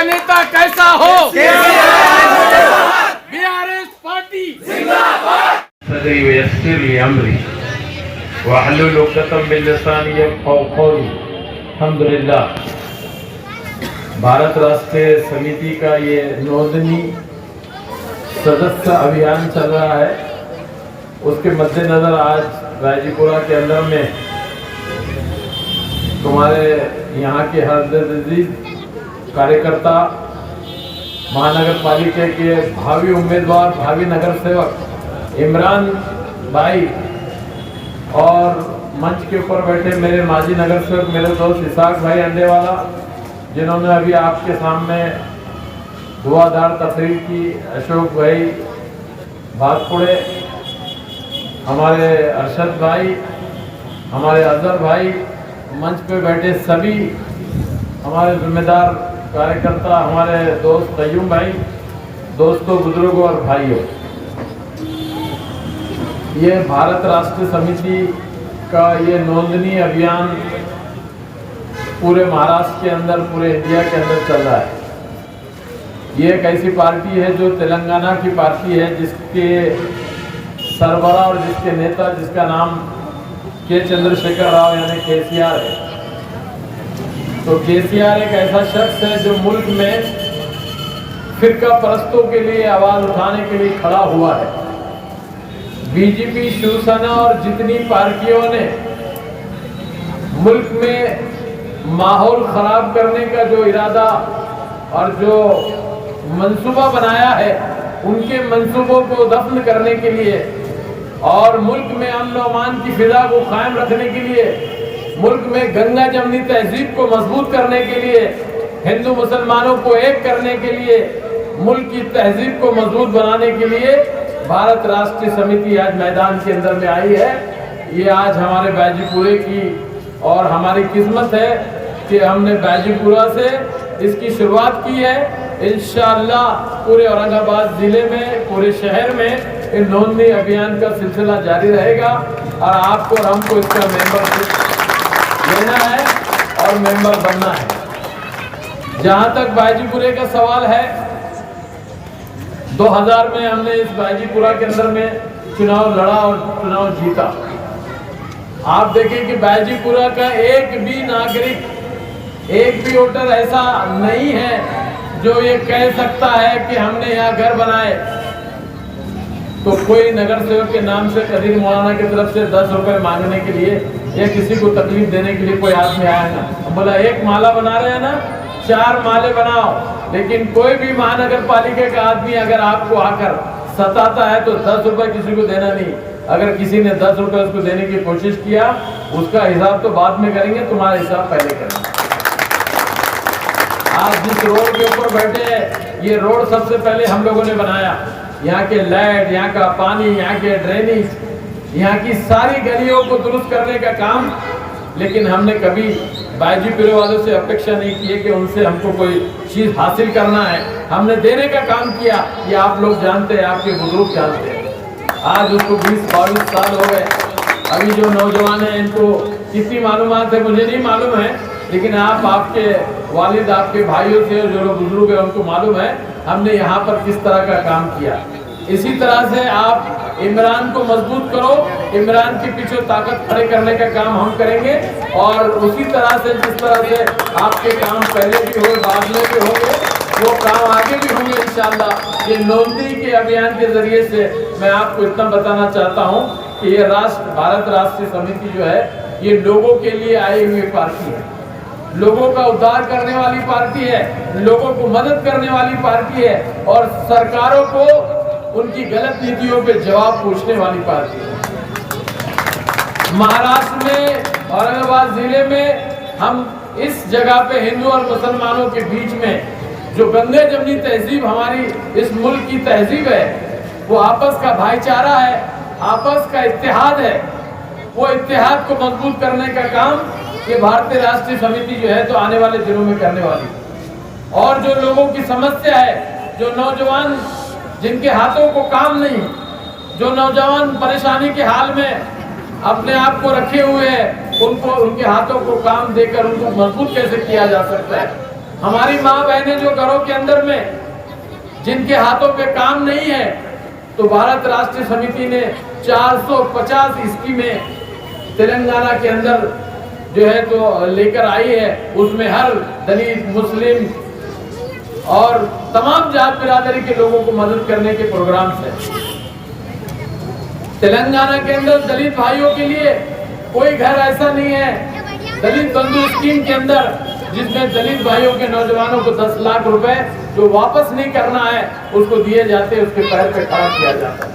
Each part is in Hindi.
का नेता कैसा हो, बीआरएस पार्टी सदैव यस्सिर ली अमरी वहलुल उक़दतम मिन लिसानी यफ़क़हू क़ौली। अल्हम्दुलिल्लाह, भारत राष्ट्रीय समिति का ये नोंदनी सदस्य अभियान चल रहा है। उसके मद्देनजर आज रायजीपुरा के अंदर में तुम्हारे यहाँ के हरदर्दी कार्यकर्ता, महानगर पालिका के भावी उम्मीदवार, भावी नगर सेवक इमरान भाई और मंच के ऊपर बैठे मेरे माजी नगर सेवक, मेरे दोस्त इसाक भाई अंडेवाला, जिन्होंने अभी आपके सामने दुआदार तकरीर की, अशोक भाई भागपुड़े, हमारे अरशद भाई, हमारे अजहर भाई, मंच पे बैठे सभी हमारे जिम्मेदार कार्यकर्ता, हमारे दोस्त कयूम भाई, दोस्तों, बुजुर्गों और भाइयों, ये भारत राष्ट्रीय समिति का ये नोंदनी अभियान पूरे महाराष्ट्र के अंदर, पूरे इंडिया के अंदर चल रहा है। ये एक ऐसी पार्टी है जो तेलंगाना की पार्टी है, जिसके सरबराह और जिसके नेता, जिसका नाम के चंद्रशेखर राव यानी केसीआर है। तो केसीआर एक ऐसा शख्स है जो मुल्क में फिरका परस्तों के लिए आवाज उठाने के लिए खड़ा हुआ है। बीजेपी, शिवसेना और जितनी पार्टियों ने मुल्क में माहौल खराब करने का जो इरादा और जो मंसूबा बनाया है, उनके मंसूबों को दफन करने के लिए और मुल्क में अमन और अमान की फिजा को कायम रखने के लिए, मुल्क में गंगा जमनी तहजीब को मजबूत करने के लिए, हिंदू मुसलमानों को एक करने के लिए, मुल्क की तहजीब को मजबूत बनाने के लिए भारत राष्ट्रीय समिति आज मैदान के अंदर में आई है। ये आज हमारे बाजीपुरे की और हमारी किस्मत है कि हमने बाजीपुरा से इसकी शुरुआत की है। इंशाअल्लाह पूरे औरंगाबाद जिले में, पूरे शहर में इन नोंदनी अभियान का सिलसिला जारी रहेगा और आपको और हमको इसका मेंबरशिप लेना है और मेंबर बनना है। जहां तक बाजीपुरे का सवाल है, 2000 में हमने इस बाजीपुरा के अंदर में चुनाव लड़ा और चुनाव जीता। आप देखें कि बाजीपुरा का एक भी नागरिक, एक भी वोटर ऐसा नहीं है जो ये कह सकता है कि हमने यहाँ घर बनाए। तो कोई नगर सेवक के नाम से कदीर मौलाना की तरफ से 10 रुपए मांगने के लिए या किसी को तकलीफ देने के लिए कोई आदमी आया ना, बोला एक माला बना रहे हैं ना, 4 माले बनाओ। लेकिन कोई भी महानगर पालिका का आदमी अगर आपको आकर सताता है तो 10 रुपए किसी को देना नहीं। अगर किसी ने 10 रुपए उसको देने की कोशिश किया, उसका हिसाब तो बाद में करेंगे, तुम्हारा हिसाब पहले करेंगे। आज जिस रोड के ऊपर बैठे हैं, ये रोड सबसे पहले हम लोगों ने बनाया। यहाँ के लाइट, यहाँ का पानी, यहाँ के ड्रेनेज, यहाँ की सारी गलियों को दुरुस्त करने का काम। लेकिन हमने कभी बाजीपुरे वालों से अपेक्षा नहीं की है कि उनसे हमको कोई चीज हासिल करना है। हमने देने का काम किया, ये आप लोग जानते हैं, आपके बुजुर्ग जानते हैं। आज उसको 20-22 साल हो गए। अभी जो नौजवान है, इनको कितनी मालूमात है मुझे नहीं मालूम है, लेकिन आपके वालिद, आपके भाइयों से जो लोग बुजुर्ग है उनको मालूम है हमने यहाँ पर किस तरह का काम किया। इसी तरह से आप इमरान को मजबूत करो, इमरान के पीछे ताकत खड़े करने का काम हम करेंगे। और उसी तरह से जिस तरह से आपके काम पहले भी हुए, बाद में भी होंगे, वो काम आगे भी होंगे इंशाअल्लाह। ये नोंदनी के अभियान के जरिए से मैं आपको इतना बताना चाहता हूँ कि ये भारत राष्ट्रीय समिति जो है, ये लोगों के लिए आई हुई पार्टी है, लोगों का उद्धार करने वाली पार्टी है, लोगों को मदद करने वाली पार्टी है और सरकारों को उनकी गलत नीतियों पे जवाब पूछने वाली पार्टी है। महाराष्ट्र में, औरंगाबाद जिले में हम इस जगह पे हिंदू और मुसलमानों के बीच में जो गंगा जमनी तहजीब हमारी इस मुल्क की तहजीब है, वो आपस का भाईचारा है, आपस का इत्तेहाद है, वो इत्तेहाद को मजबूत करने का काम ये भारतीय राष्ट्रीय समिति जो है तो आने वाले दिनों में करने वाली। और जो लोगों की समस्या है, जो नौजवान जिनके हाथों को काम नहीं, जो नौजवान परेशानी के हाल में अपने आप को रखे हुए हैं, उनको उनके हाथों को काम देकर उनको मजबूत कैसे किया जा सकता है, हमारी माँ बहनें जो घरों के अंदर में जिनके हाथों पे काम नहीं है, तो भारत राष्ट्र समिति ने 450 स्कीमें तेलंगाना के अंदर जो है तो लेकर आई है। उसमें हर दलित, मुस्लिम और तमाम जात बिरादरी के लोगों को मदद करने के प्रोग्राम है। तेलंगाना के अंदर दलित भाइयों के लिए कोई घर ऐसा नहीं है दलित बंधु स्कीम के अंदर जिसमें दलित भाइयों के नौजवानों को 10 लाख रुपए जो वापस नहीं करना है उसको दिए जाते हैं, उसके पैर पे खड़ा किया जाता है।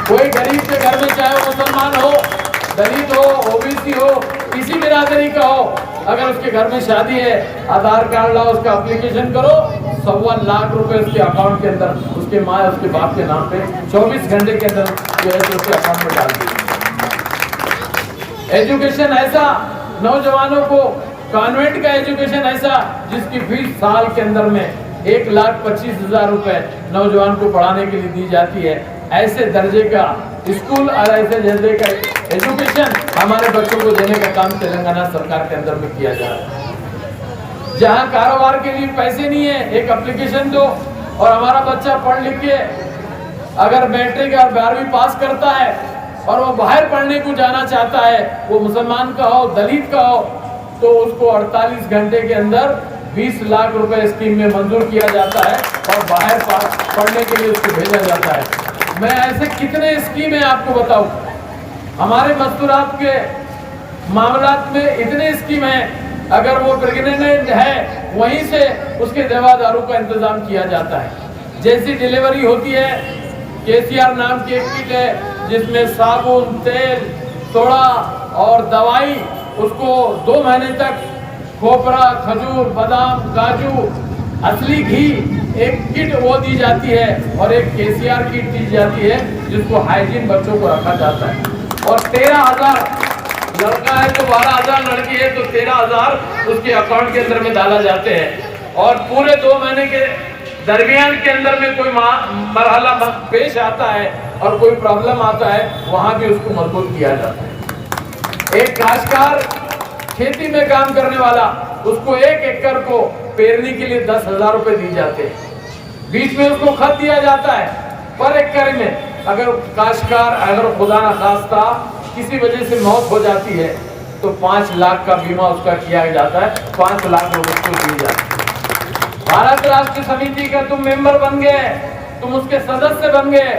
कोई गरीब के घर में, चाहे मुसलमान हो, दलित हो, ओबीसी हो, किसी बिरादरी का हो, अगर उसके घर में शादी है, आधार कार्ड लाओ, उसका एप्लीकेशन करो, 1.25 लाख रुपए उसके अकाउंट के अंदर, उसके माँ उसके बाप के नाम पे 24 घंटे के अंदर जो है उसके अकाउंट में डाल दी। एजुकेशन ऐसा, नौजवानों को कॉन्वेंट का एजुकेशन ऐसा जिसकी फीस साल के अंदर में 1,25,000 रुपए नौजवान को पढ़ाने के लिए दी जाती है। ऐसे दर्जे का स्कूल और ऐसे दर्जे का एजुकेशन हमारे बच्चों को देने का काम तेलंगाना सरकार के अंदर में किया जा रहा है। जहां कारोबार के लिए पैसे नहीं है, एक एप्लीकेशन दो और हमारा बच्चा पढ़ लिख के अगर मैट्रिक और 12वीं पास करता है और वो बाहर पढ़ने को जाना चाहता है, वो मुसलमान का हो, दलित का हो, तो उसको 48 घंटे के अंदर 20 लाख रुपए स्कीम में मंजूर किया जाता है और बाहर पढ़ने के लिए उसको भेजा जाता है। मैं ऐसे कितने स्कीम है आपको बताऊं। हमारे मस्तूरात के मामलात में इतने स्कीम है, अगर वो प्रेग्नेंट है वहीं से उसके दवा दारू का इंतजाम किया जाता है। जैसी डिलीवरी होती है, केसीआर नाम की एक किट है जिसमें साबुन, तेल, सोडा और दवाई, उसको 2 महीने तक खोपरा, खजूर, बादाम, काजू, असली घी, एक किट वो दी जाती है और एक केसीआर किट दी जाती है जिसको हाइजीन बच्चों को रखा जाता है। और 13,000 लड़का है तो 12,000, लड़की है तो 13,000 उसके अकाउंट के अंदर में डाला जाते हैं। और पूरे 2 महीने के दरमियान के अंदर में कोई मरहला पेश आता है और कोई प्रॉब्लम आता है, वहां भी उसको मजबूत किया जाता है। एक काश्तकार खेती में काम करने वाला, उसको 1 एकड़ को पेरने के लिए 10,000 रुपए दी जाते हैं। बीच में उसको खत दिया जाता है पर एकड़ में। अगर काश्तकार अगर खुदा न खास्ता किसी वजह से मौत हो जाती है तो 5 लाख का बीमा उसका किया जाता है, 5 लाख रुपए उसको दिए जाते हैं। भारत राष्ट्र समिति का तुम मेंबर बन गए, तुम उसके सदस्य बन गए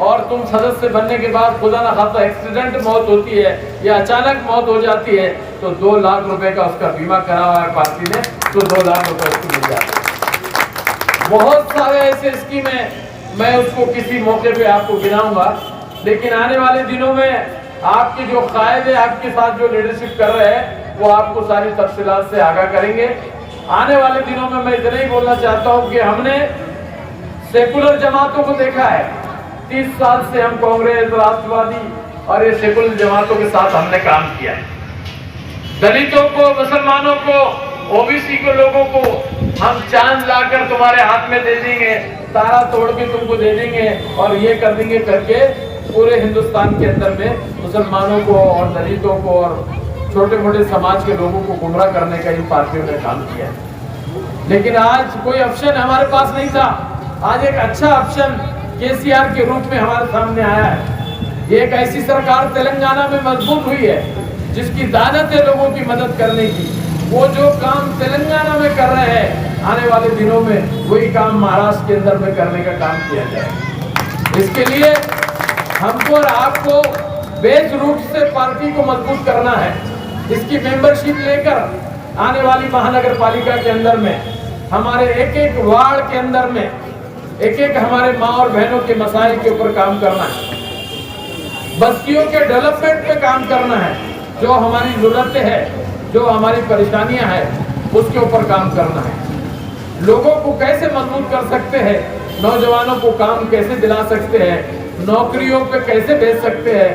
और तुम सदस्य बनने के बाद खुदा न खास्ता एक्सीडेंट मौत होती है या अचानक मौत हो जाती है तो 2 लाख रुपए का उसका बीमा करा हुआ है पार्टी ने, तो 2 लाख रुपए उसको मिल जाते हैं। बहुत सारे ऐसे स्कीम है, मैं उसको किसी मौके पे आपको गिनाऊंगा, लेकिन आने वाले दिनों में आपके जो कायद है, आपके साथ जो लीडरशिप कर रहे हैं, वो आपको सारी तफसीलात से आगाह करेंगे। आने वाले दिनों में मैं इतना ही बोलना चाहता हूँ कि हमने सेकुलर जमातों को देखा है। 30 साल से हम कांग्रेस, राष्ट्रवादी और ये सेकुलर जमातों के साथ हमने काम किया है। दलितों को, मुसलमानों को, ओबीसी को, लोगों को हम चांद लाकर तुम्हारे हाथ में दे देंगे, तारा तोड़ के तुमको दे देंगे और ये कर देंगे करके पूरे हिंदुस्तान के अंदर में मुसलमानों को और दलितों को और छोटे मोटे समाज के लोगों को गुमराह करने का इन पार्टियों ने काम किया है। लेकिन आज कोई ऑप्शन हमारे पास नहीं था। आज एक अच्छा ऑप्शन केसीआर के रूप में हमारे सामने आया है। ये एक ऐसी सरकार तेलंगाना में मजबूत हुई है जिसकी दानत है लोगों की मदद करने की। वो जो काम तेलंगाना में कर रहे हैं, आने वाले दिनों में वही काम महाराष्ट्र के अंदर में करने का काम किया जाए। इसके लिए हमको और आपको बेस रूट से पार्टी को मजबूत करना है। इसकी मेंबरशिप लेकर आने वाली महानगर पालिका के अंदर में हमारे एक वार्ड के अंदर में एक हमारे माँ और बहनों के मसाइल के ऊपर काम करना है। बस्तियों के डेवलपमेंट पे काम करना है। जो हमारी जरूरतें हैं, जो हमारी परेशानियां हैं, उसके ऊपर काम करना है। लोगों को कैसे मजबूत कर सकते हैं, नौजवानों को काम कैसे दिला सकते हैं, नौकरियों पे कैसे भेज सकते हैं,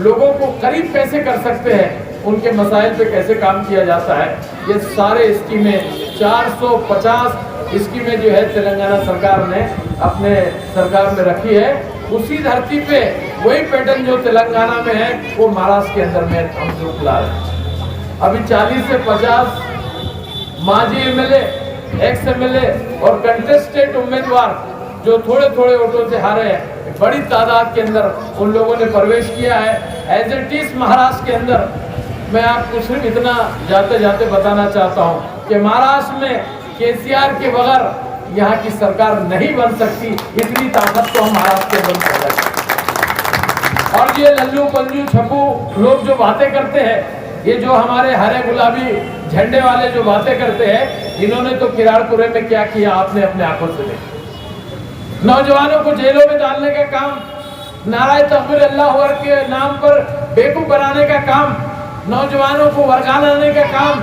लोगों को करीब कैसे कर सकते हैं, उनके मसाइल पे कैसे काम किया जाता है, ये सारे स्कीमें 450 स्कीमें जो है तेलंगाना सरकार ने अपने सरकार में रखी है। उसी धरती पे वही पैटर्न जो तेलंगाना में है वो महाराष्ट्र के अंदर में हम जो ला रहे हैं। अभी 40 से 50 माजी एमएलए एक्स एमएलए और कंटेस्टेड उम्मीदवार जो थोड़े थोड़े वोटों से हारे हैं, बड़ी तादाद के अंदर उन लोगों ने प्रवेश किया है। एज इट इज महाराष्ट्र के अंदर मैं आपको सिर्फ इतना जाते जाते बताना चाहता हूँ कि महाराष्ट्र में केसीआर के बगैर यहाँ की सरकार नहीं बन सकती, इतनी ताकत तो हम महाराष्ट्र के अंदर कर सकते। और ये लल्लू पंजू छप्पू लोग जो बातें करते हैं, ये जो हमारे हरे गुलाबी झंडे वाले जो बातें करते हैं, इन्होंने तो किराड़पुरे में क्या किया आपने अपने आंखों से देखा। नौजवानों को जेलों में डालने का काम, नाराय तकबीर अल्लाह के नाम पर बेवकूफ बनाने का काम, नौजवानों को वर्गाने का काम,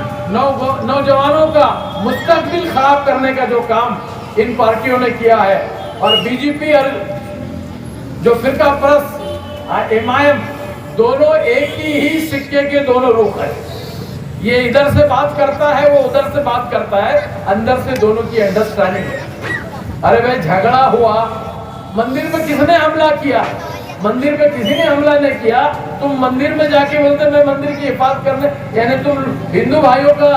नौजवानों का मुस्तकबिल खराब करने का जो काम इन पार्टियों ने किया है। और बीजेपी और जो फिरका परस्त एमआईएम दोनों एक ही सिक्के के दोनों रुख है। ये इधर से बात करता है, वो उधर से बात करता है, अंदर से दोनों की अंडरस्टैंडिंग है। अरे भाई झगड़ा हुआ, मंदिर में किसने हमला किया? मंदिर में किसी ने हमला नहीं किया। तुम मंदिर में जाके बोलते मैं मंदिर की हिफाजत करने, यानी तुम हिंदू भाइयों का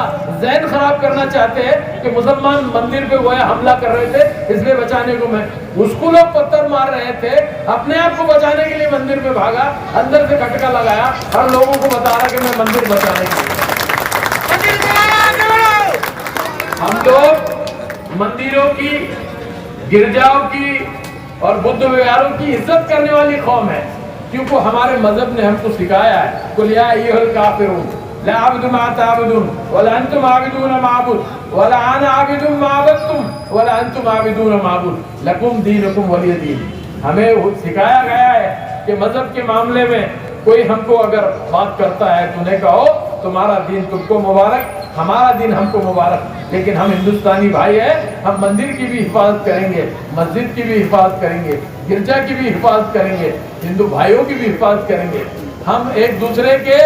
ज़हन खराब करना चाहते हैं कि मुसलमान मंदिर पे वो हमला कर रहे थे इसलिए बचाने को। मैं उसको लोग पत्थर मार रहे थे, अपने आप को बचाने के लिए मंदिर पे भागा, अंदर से खटका लगाया और लोगों को बता रहा कि मैं मंदिर बचाने के लिए। हम लोग मंदिरों की, गिरजाओं की और बुद्ध विहारों की इज्जत करने वाली कौम है, क्योंकि हमारे मजहब ने हमको सिखाया है कुल या अय्युहल काफिरून ला अअबुदु मा तअबुदून वला अंतुम आबिदून मा अअबुद वला अना आबिदुम मा अबदतुम वला अंतुम आबिदून मा अअबुद लकुम दीनुकुम वलिय दीन। हमें सिखाया गया है कि मजहब के मामले में कोई हमको अगर बात करता है, तूने कहो तुम्हारा दीन तुमको मुबारक, हमारा दिन हमको मुबारक, लेकिन हम हिंदुस्तानी भाई हैं, हम मंदिर की भी हिफाजत करेंगे, मस्जिद की भी हिफाजत करेंगे, गिरजा की भी हिफाजत करेंगे, हिंदू भाइयों की भी हिफाजत करेंगे। हम एक दूसरे के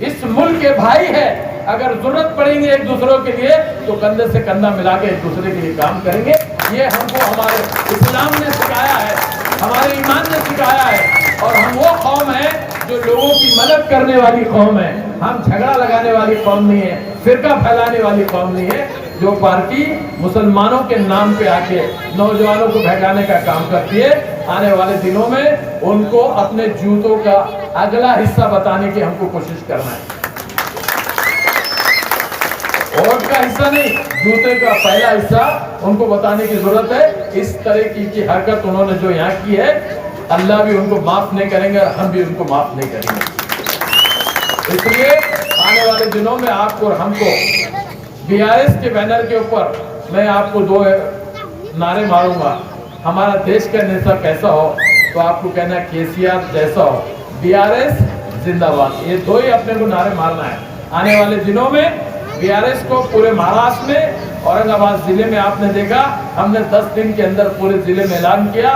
इस मुल्क के भाई हैं, अगर जरूरत पड़ेगी एक दूसरों के लिए तो कंधे से कंधा मिला के एक दूसरे के लिए काम करेंगे। ये हमको हमारे इस्लाम ने सिखाया है, हमारे ईमान ने सिखाया है। और हम वो कौम है जो लोगों की मदद करने वाली कौम है, हम झगड़ा लगाने वाली कौम नहीं है, फिरका फैलाने वाली कौम नहीं है। जो पार्टी मुसलमानों के नाम पे आके नौजवानों को भगाने का काम करती है, आने वाले दिनों में उनको अपने जूतों का अगला हिस्सा बताने की हमको कोशिश करना है। वोट का हिस्सा नहीं, जूते का पहला हिस्सा उनको बताने की जरूरत है। इस तरह की हरकत उन्होंने जो यहाँ की है, अल्लाह भी उनको माफ नहीं करेंगे और हम भी उनको माफ नहीं करेंगे। इसलिए आने वाले दिनों में आपको और हमको बीआरएस के बैनर के ऊपर मैं आपको दो नारे मारूंगा। हमारा देश का नेता कैसा हो तो आपको कहना केसीआर जैसा हो, बीआरएस जिंदाबाद, ये दो ही अपने को नारे मारना है। आने वाले दिनों में बीआरएस को पूरे महाराष्ट्र में, औरंगाबाद जिले में आपने देखा हमने 10 दिन के अंदर पूरे जिले में ऐलान किया,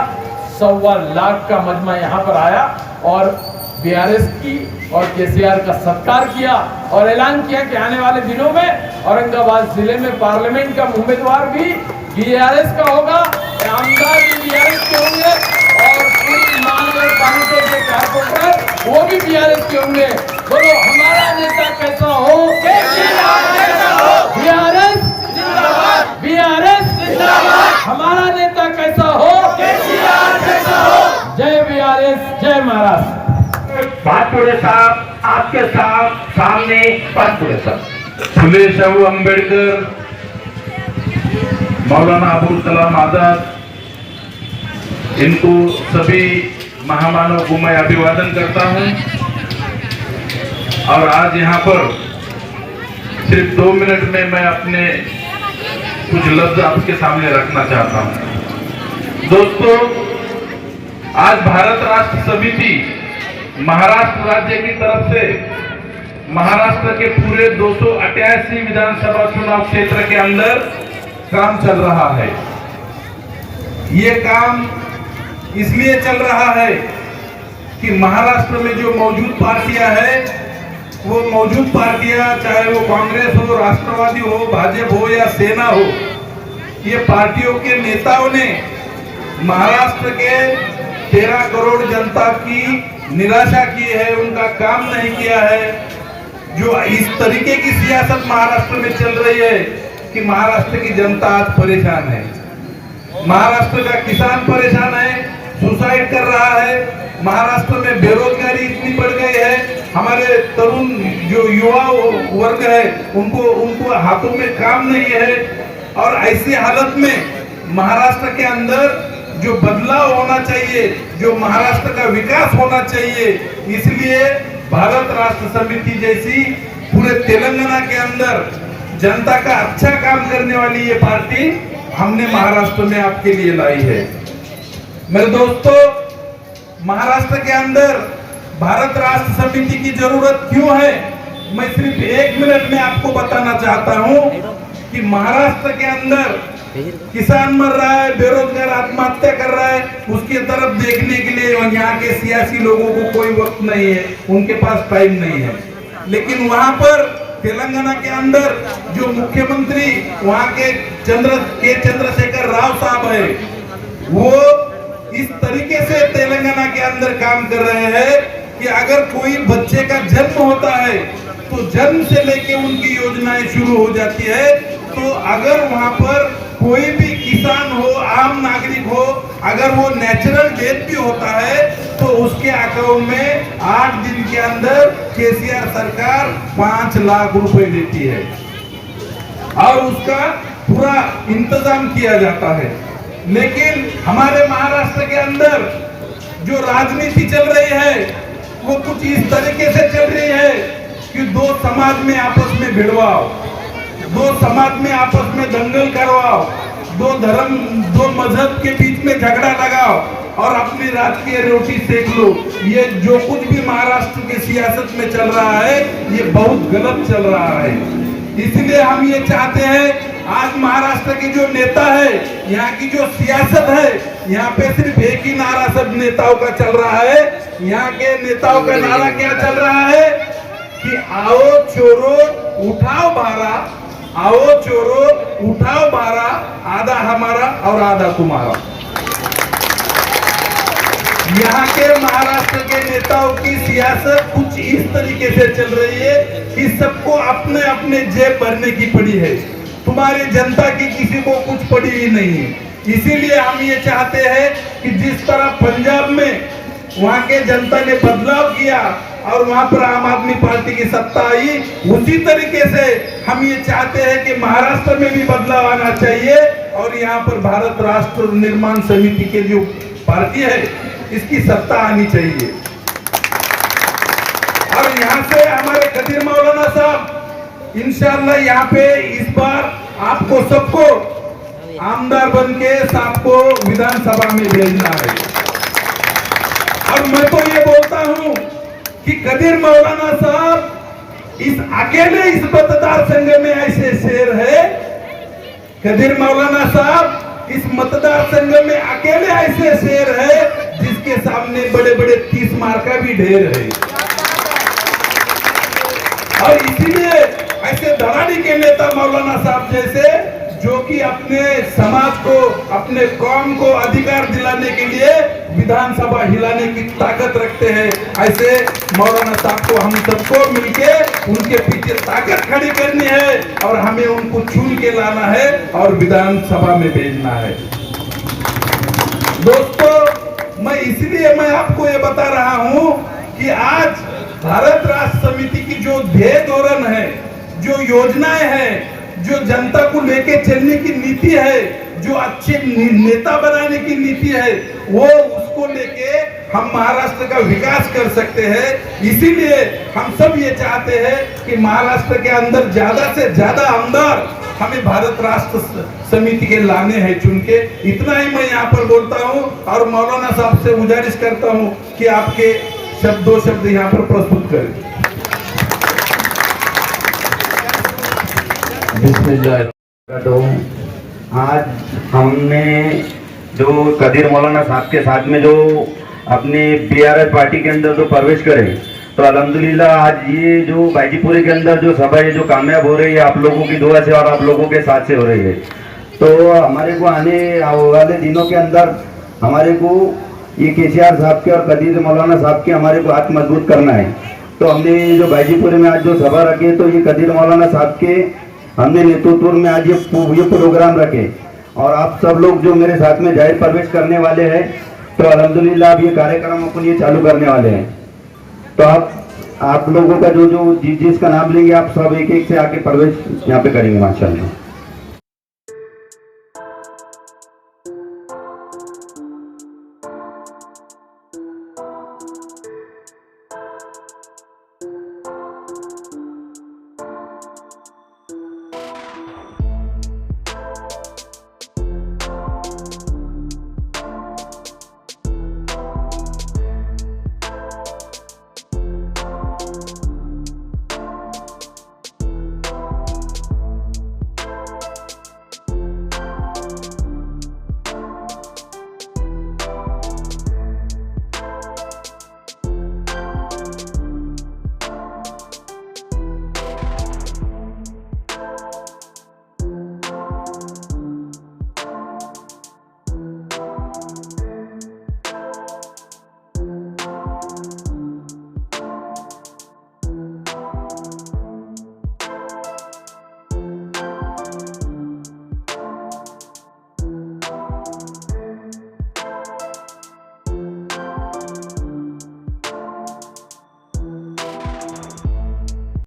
1.25 लाख का मजमा यहाँ पर आया और बीआरएस की और केसीआर का सत्कार किया और ऐलान किया कि आने वाले दिनों में औरंगाबाद जिले में पार्लियामेंट का उम्मीदवार भी बीआरएस का होगा, आमदार भी बीआरएस के होंगे और पूरी महानगर पालिका के कारपोरेटर वो भी बीआरएस के होंगे। बोलो हमारा नेता कैसा हो? बीआरएस जिंदाबाद, बीआरएस जिंदाबाद। हमारा नेता कैसा हो? केसीआर कैसा हो? जय बीआरएस, जय महाराष्ट्र। पाचपुरे साहब आपके सामने पाचपुरे साहब फुले शाहू अंबेडकर, मौलाना अबुल कलाम आजाद, इनको सभी महामानव को मैं अभिवादन करता हूं। और आज यहाँ पर सिर्फ 2 मिनट में मैं अपने कुछ लफ्ज आपके सामने रखना चाहता हूं। दोस्तों, आज भारत राष्ट्र समिति महाराष्ट्र राज्य की तरफ से महाराष्ट्र के पूरे 288 विधानसभा चुनाव क्षेत्र के अंदर काम चल रहा है। ये काम इसलिए चल रहा है कि महाराष्ट्र में जो मौजूद पार्टियां हैं, वो मौजूद पार्टियां चाहे वो कांग्रेस हो, राष्ट्रवादी हो, भाजपा हो या सेना हो, ये पार्टियों के नेताओं ने महाराष्ट्र के 13 करोड़ जनता की निराशा की है, उनका काम नहीं किया है। जो इस तरीके की सियासत महाराष्ट्र में चल रही है, कि महाराष्ट्र की जनता आज परेशान है, महाराष्ट्र का किसान परेशान है, सुसाइड कर रहा है, महाराष्ट्र में बेरोजगारी इतनी बढ़ गई है, हमारे तरुण जो युवा वर्ग है उनको हाथों में काम नहीं है। और ऐसी हालत में महाराष्ट्र के अंदर जो बदलाव होना चाहिए, जो महाराष्ट्र का विकास होना चाहिए, इसलिए भारत राष्ट्र समिति जैसी पूरे तेलंगाना के अंदर जनता का अच्छा काम करने वाली ये पार्टी हमने महाराष्ट्र में आपके लिए लाई है। मेरे दोस्तों, महाराष्ट्र के अंदर भारत राष्ट्र समिति की जरूरत क्यों है, मैं सिर्फ 1 मिनट में आपको बताना चाहता हूं कि महाराष्ट्र के अंदर किसान मर रहा है, बेरोजगार आत्महत्या कर रहा है, उसके तरफ देखने के लिए यहाँ के सियासी लोगों को कोई वक्त नहीं है, उनके पास टाइम नहीं है। लेकिन वहां पर तेलंगाना के अंदर जो मुख्यमंत्री वहां के चंद्रशेखर राव साहब है, वो इस तरीके से तेलंगाना के अंदर काम कर रहे हैं कि अगर कोई बच्चे का जन्म होता है तो जन्म से लेके उनकी योजनाएं शुरू हो जाती है। तो अगर वहां पर कोई भी किसान हो, आम नागरिक हो, अगर वो नेचुरल डेथ भी होता है तो उसके अकाउंट में 8 दिन के अंदर केसीआर सरकार 5 लाख रुपए देती है और उसका पूरा इंतजाम किया जाता है। लेकिन हमारे महाराष्ट्र के अंदर जो राजनीति चल रही है वो कुछ इस तरीके से चल रही है कि दो समाज में आपस में भिड़वाओ, दो समाज में आपस में दंगल करवाओ, दो धर्म, दो मजहब के बीच में झगड़ा लगाओ और अपनी राजकीय रोटी सेक लो। ये जो कुछ भी महाराष्ट्र की सियासत में चल रहा है ये बहुत गलत चल रहा है। इसलिए हम ये चाहते हैं, आज महाराष्ट्र के जो नेता है, यहाँ की जो सियासत है, यहाँ पे सिर्फ एक ही नारा सब नेताओं का चल रहा है। यहाँ के नेताओं का नारा क्या चल रहा है कि आओ चोरो उठाओ भारा, आओ चोरो उठाओ भारा, आधा हमारा और आधा तुम्हारा। यहाँ के महाराष्ट्र के नेताओं की सियासत कुछ इस तरीके से चल रही है कि सबको अपने अपने जेब भरने की पड़ी है, तुम्हारी जनता की किसी को कुछ पड़ी ही नहीं है। इसीलिए हम ये चाहते हैं कि जिस तरह पंजाब में वहाँ के जनता ने बदलाव किया और वहाँ पर आम आदमी पार्टी की सत्ता आई, उसी तरीके से हम ये चाहते हैं कि महाराष्ट्र में भी बदलाव आना चाहिए और यहाँ पर भारत राष्ट्र निर्माण समिति के जो पार्टी है इसकी सत्ता आनी चाहिए। और यहाँ से हमारे कदीर मौलाना साहब इंशाअल्लाह यहाँ पे इस बार आपको सबको आमदार बन के सबको विधानसभा में भेजना है। और मैं तो ये बोलता हूँ कि कदीर मौलाना साहब इस अकेले इस मतदार संघ में ऐसे शेर है, कदीर मौलाना साहब इस मतदार संघ में अकेले ऐसे शेर है जिसके सामने बड़े बड़े 30 मार्का भी ढेर है। और इसीलिए ऐसे धड़ाड़ी के नेता मौलाना साहब जैसे जो कि अपने समाज को, अपने कौम को अधिकार दिलाने के लिए विधानसभा हिलाने की ताकत रखते हैं, ऐसे मौलाना साहब को हम सबको मिलके उनके पीछे ताकत खड़ी करनी है और हमें उनको चुन के लाना है और विधानसभा में भेजना है। दोस्तों, मैं आपको ये बता रहा हूं कि आज भारत राष्ट्र समिति की जो ध्येय धोरण है, जो योजनाएं हैं, जो जनता को लेके चलने की नीति है, जो अच्छे नेता बनाने की नीति है, वो उसको लेके हम महाराष्ट्र का विकास कर सकते हैं। इसीलिए हम सब ये चाहते हैं कि महाराष्ट्र के अंदर ज्यादा से ज्यादा आमदार हमें भारत राष्ट्र समिति के लाने हैं चुन के। इतना ही मैं यहाँ पर बोलता हूँ और मौलाना साहब से गुजारिश करता हूँ कि आपके दो शब्द यहाँ पर प्रस्तुत करें। आज हमने जो कदीर मौलाना साहब के साथ में जो अपने बीआरएस पार्टी के अंदर जो प्रवेश करे, तो अल्हम्दुलिल्लाह आज ये जो बाजीपुरी के अंदर जो सभा है जो कामयाब हो रही है आप लोगों की दुआ से और आप लोगों के साथ से हो रही है। तो हमारे को आने वाले दिनों के अंदर हमारे को ये केसीआर साहब के और कदीर मौलाना साहब के हमारे को हाथ मजबूत करना है। तो हमने जो बाजीपुरी में आज जो सभा रखी है तो ये कदीर मौलाना साहब के हमने नेतृत्व में आज ये प्रोग्राम रखे और आप सब लोग जो मेरे साथ में जाहिर प्रवेश करने वाले हैं, तो अल्हम्दुलिल्लाह अब ये कार्यक्रम अपन ये चालू करने वाले हैं। तो आप लोगों का जो जिसका नाम लेंगे आप सब एक एक से आके प्रवेश यहाँ पे करेंगे माशाल्लाह।